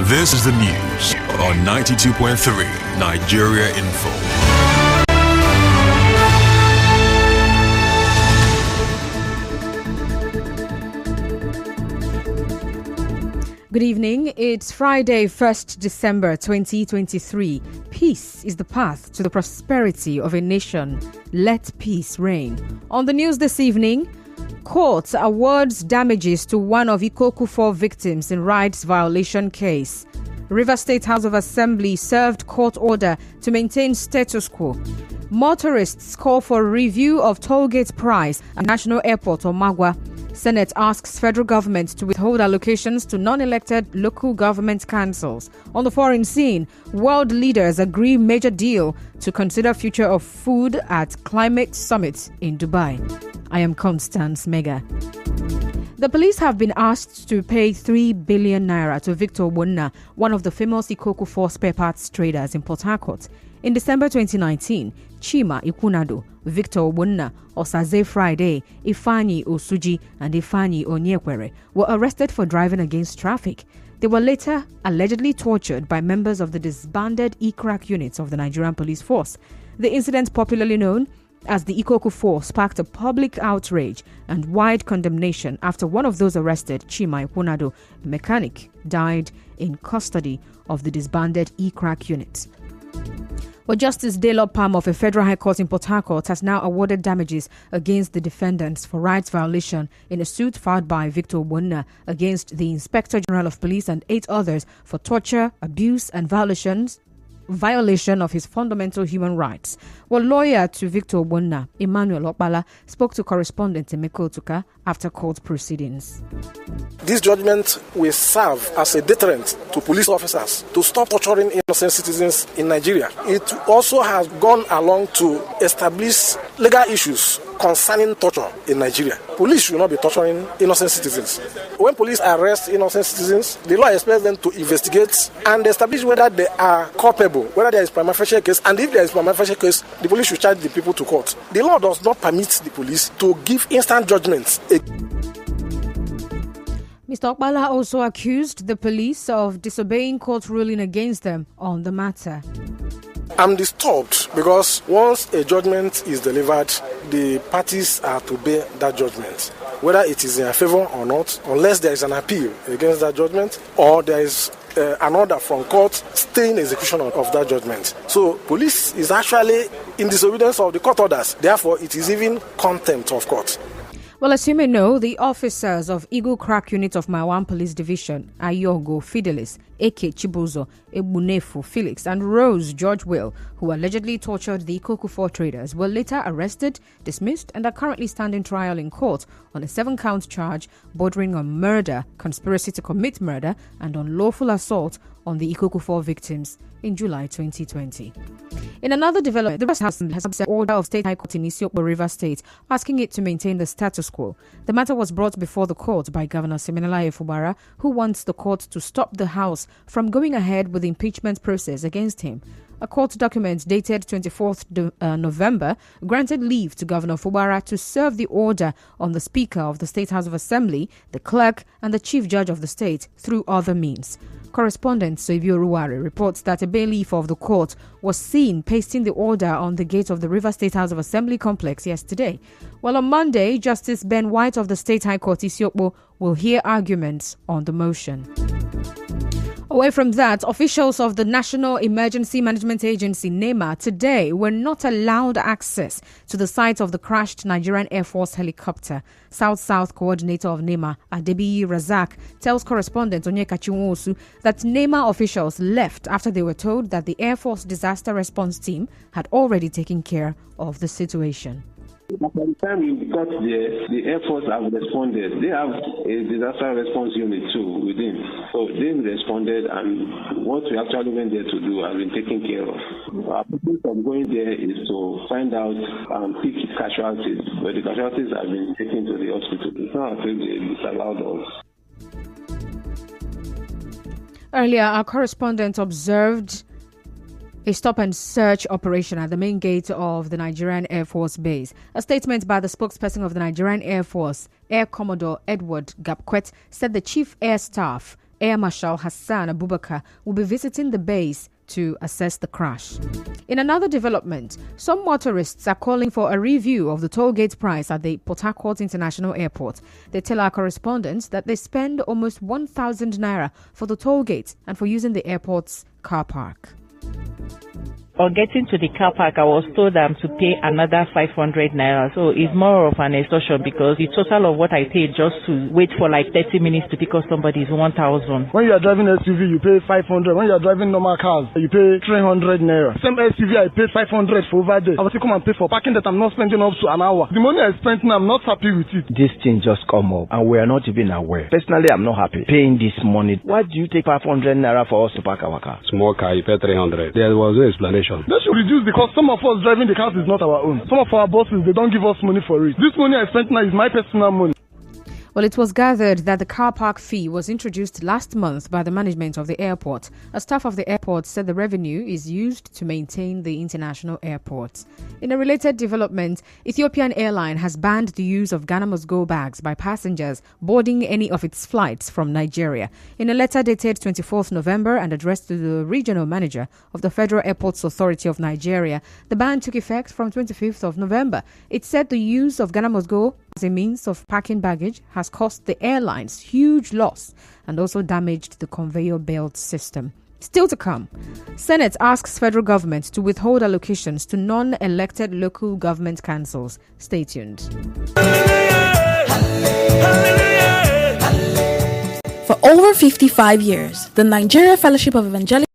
This is the news on 92.3 Nigeria Info. Good evening. It's Friday, 1st December 2023. Peace is the path to the prosperity of a nation. Let peace reign. On the news this evening, court awards damages to one of Ikoku 4 victims in rights violation case. Rivers State House of Assembly served court order to maintain status quo. Motorists call for review of tollgate price at National Airport Omagwa. Senate asks federal government to withhold allocations to non-elected local government councils. On the foreign scene, world leaders agree major deal to consider future of food at climate summit in Dubai. I am Constance Mega. The police have been asked to pay 3 billion naira to Victor Ogbonna, one of the famous Ikoku 4 spare parts traders in Port Harcourt. In December 2019, Chima Ikunado, Victor Ogbonna, Osaze Friday, Ifeanyi Osuji, and Ifeanyi Onyekwere were arrested for driving against traffic. They were later allegedly tortured by members of the disbanded E-Crack units of the Nigerian police force. The incident, popularly known as the Ikoku 4, sparked a public outrage and wide condemnation after one of those arrested, Chima Ikunado, a mechanic, died in custody of the disbanded E-Crack unit. Well, Justice Daylor Palm of a federal high court in Port Harcourt has now awarded damages against the defendants for rights violation in a suit filed by Victor Ogbonna against the Inspector General of Police and 8 others for torture, abuse and violation of his fundamental human rights. Well, lawyer to Victor Ogbonna, Emmanuel Okpala, spoke to correspondent Emeka Otuka after court proceedings. This judgment will serve as a deterrent to police officers to stop torturing innocent citizens in Nigeria. It also has gone along to establish legal issues concerning torture in Nigeria. Police should not be torturing innocent citizens. When police arrest innocent citizens, the law expects them to investigate and establish whether they are culpable, whether there is prima facie case, and if there is prima facie case, the police should charge the people to court. The law does not permit the police to give instant judgments. Mr. Okpala also accused the police of disobeying court ruling against them on the matter. I'm disturbed because once a judgment is delivered, the parties are to obey that judgment, whether it is in their favor or not, unless there is an appeal against that judgment or there is an order from court staying execution of that judgment. So police is actually in disobedience of the court orders. Therefore, it is even contempt of court. Well, as you may know, the officers of Eagle Crack Unit of Maiwan Police Division, Ayogo Fidelis, Eke Chibuzo, Ebunefu Felix, and Rose George Will, who allegedly tortured the Ikoku 4 traders, were later arrested, dismissed, and are currently standing trial in court on a 7-count charge bordering on murder, conspiracy to commit murder, and unlawful assault on the Ikoku 4 victims in July 2020. In another development, the Rivers House has an order of State High Court in Isiokpo, Rivers State, asking it to maintain the status quo. The matter was brought before the court by Governor Siminalayi Fubara, who wants the court to stop the House from going ahead with the impeachment process against him. A court document dated 24th November granted leave to Governor Fubara to serve the order on the Speaker of the State House of Assembly, the Clerk, and the Chief Judge of the State through other means. Correspondent Soibio Ruwari reports that a bailiff of the court was seen pasting the order on the gate of the River State House of Assembly complex yesterday. While on Monday, Justice Ben White of the State High Court Isiokpo will hear arguments on the motion. Away from that, officials of the National Emergency Management Agency, NEMA, today were not allowed access to the site of the crashed Nigerian Air Force helicopter. South-South coordinator of NEMA, Adebiyi Razak, tells correspondent Onyeka Chinwosu that NEMA officials left after they were told that the Air Force disaster response team had already taken care of the situation. By the time we got there, the Air Force have responded. They have a disaster response unit too within. So they responded, and what we actually went there to do has been taken care of. Our purpose of going there is to find out and pick casualties, but the casualties have been taken to the hospital. It's not until they disallowed us. Earlier, our correspondent observed a stop-and-search operation at the main gate of the Nigerian Air Force Base. A statement by the spokesperson of the Nigerian Air Force, Air Commodore Edward Gapquet, said the Chief Air Staff Air Marshal Hassan Abubakar will be visiting the base to assess the crash. In another development, some motorists are calling for a review of the toll gate price at the Port Harcourt International Airport. They tell our correspondents that they spend almost 1,000 naira for the toll gate and for using the airport's car park. On getting to the car park, I was told to pay another 500 naira. So it's more of an extortion because the total of what I paid just to wait for like 30 minutes to pick up somebody is 1,000. When you are driving SUV, you pay 500. When you are driving normal cars, you pay 300 naira. Same SUV, I paid 500 for over there. I was come and pay for parking that I'm not spending up to an hour. The money I spent now, I'm not happy with it. This thing just come up and we are not even aware. Personally, I'm not happy paying this money. Why do you take 500 naira for us to park our car? Small car, you pay 300. There was no explanation. They should reduce because some of us driving the cars is not our own. Some of our bosses, they don't give us money for it. This money I spent now is my personal money. Well, it was gathered that the car park fee was introduced last month by the management of the airport. A staff of the airport said the revenue is used to maintain the international airport. In a related development, Ethiopian Airline has banned the use of Ghana Must Go bags by passengers boarding any of its flights from Nigeria. In a letter dated 24th November and addressed to the regional manager of the Federal Airports Authority of Nigeria, the ban took effect from 25th of November. It said the use of Ghana Must Go as a means of packing baggage has cost the airlines huge loss and also damaged the conveyor belt system. Still to come, Senate asks federal government to withhold allocations to non-elected local government councils. Stay tuned. For over 55 years, the Nigeria Fellowship of Evangelical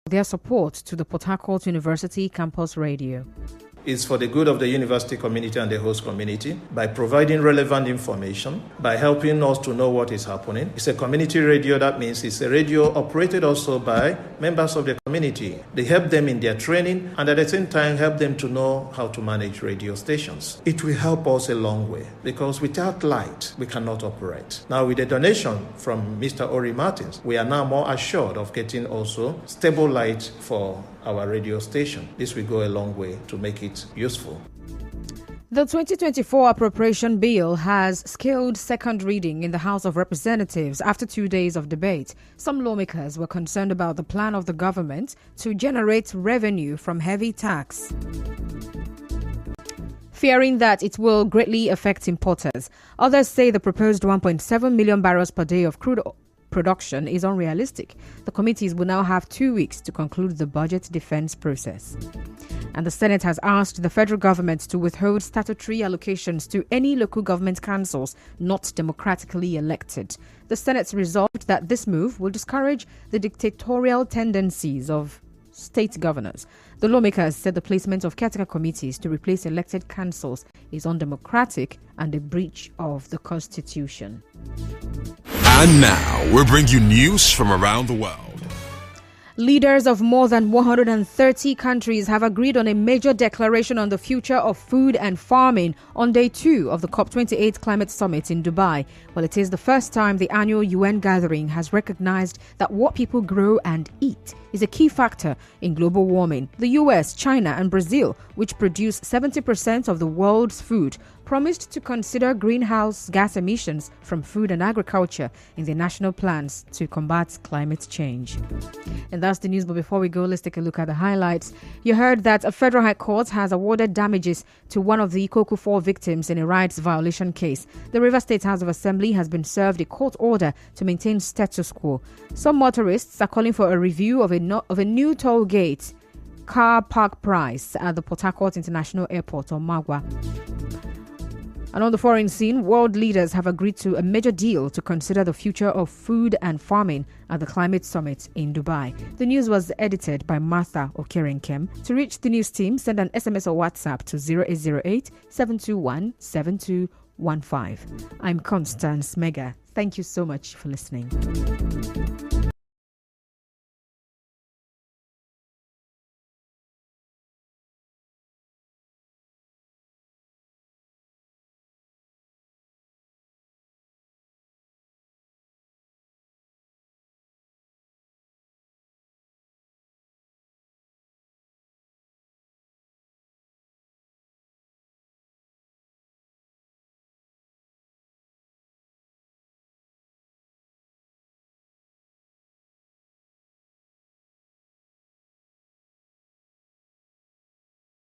their support to the Port Harcourt University Campus Radio. It's for the good of the university community and the host community by providing relevant information, by helping us to know what is happening. It's a community radio. That means it's a radio operated also by members of the community. They help them in their training and at the same time help them to know how to manage radio stations. It will help us a long way because without light, we cannot operate. Now with a donation from Mr. Ori Martins, we are now more assured of getting also stable light for our radio station. This will go a long way to make it useful. The 2024 appropriation bill has scaled second reading in the House of Representatives after 2 days of debate. Some lawmakers were concerned about the plan of the government to generate revenue from heavy tax, fearing that it will greatly affect importers. Others say the proposed 1.7 million barrels per day of crude production is unrealistic. The committees will now have 2 weeks to conclude the budget defense process. And the Senate has asked the federal government to withhold statutory allocations to any local government councils not democratically elected. The Senate resolved that this move will discourage the dictatorial tendencies of state governors. The lawmakers said the placement of caretaker committees to replace elected councils is undemocratic and a breach of the Constitution. And now, we bring you news from around the world. Leaders of more than 130 countries have agreed on a major declaration on the future of food and farming on day 2 of the COP28 Climate Summit in Dubai. Well, it is the first time the annual UN gathering has recognized that what people grow and eat is a key factor in global warming. The US, China, and Brazil, which produce 70% of the world's food, promised to consider greenhouse gas emissions from food and agriculture in their national plans to combat climate change. And that's the news, but before we go, let's take a look at the highlights. You heard that a federal high court has awarded damages to one of the Ikoku 4 victims in a rights violation case. The Rivers State House of Assembly has been served a court order to maintain status quo. Some motorists are calling for a review of a new toll gate car park price at the Port Harcourt International Airport, or MAGWA. And on the foreign scene, world leaders have agreed to a major deal to consider the future of food and farming at the Climate Summit in Dubai. The news was edited by Martha Okerenkem. To reach the news team, send an SMS or WhatsApp to 0808 721 7215. I'm Constance Mega. Thank you so much for listening.